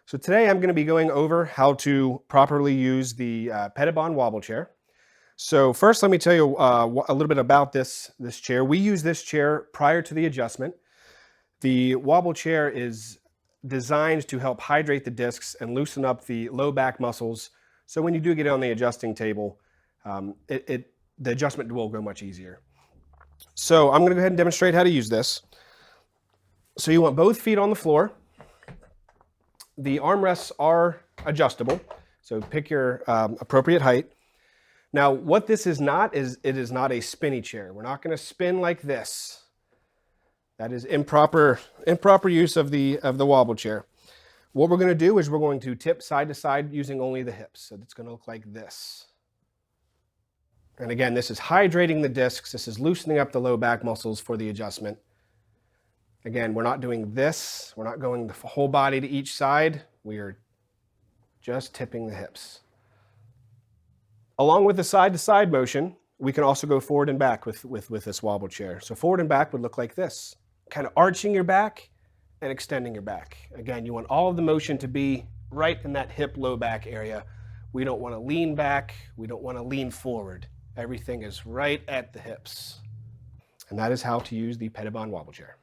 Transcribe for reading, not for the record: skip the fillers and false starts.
So today I'm going to be going over how to properly use the Pedibon Wobble Chair. So first, let me tell you a little bit about this chair. We use this chair prior to the adjustment. The Wobble Chair is designed to help hydrate the discs and loosen up the low back muscles. So when you do get on the adjusting table, the adjustment will go much easier. So I'm going to go ahead and demonstrate how to use this. So you want both feet on the floor. The armrests are adjustable, so pick your appropriate height. Now, what this is not is it is not a spinny chair. We're not going to spin like this. That is improper use of the wobble chair. What we're going to do is we're going to tip side to side using only the hips. So it's going to look like this. And again, this is hydrating the discs. This is loosening up the low back muscles for the adjustment. Again, we're not doing this. We're not going the whole body to each side. We are just tipping the hips. Along with the side-to-side motion, we can also go forward and back with this wobble chair. So forward and back would look like this, kind of arching your back and extending your back. Again, you want all of the motion to be right in that hip low back area. We don't want to lean back. We don't want to lean forward. Everything is right at the hips. And that is how to use the Pedibon Wobble Chair.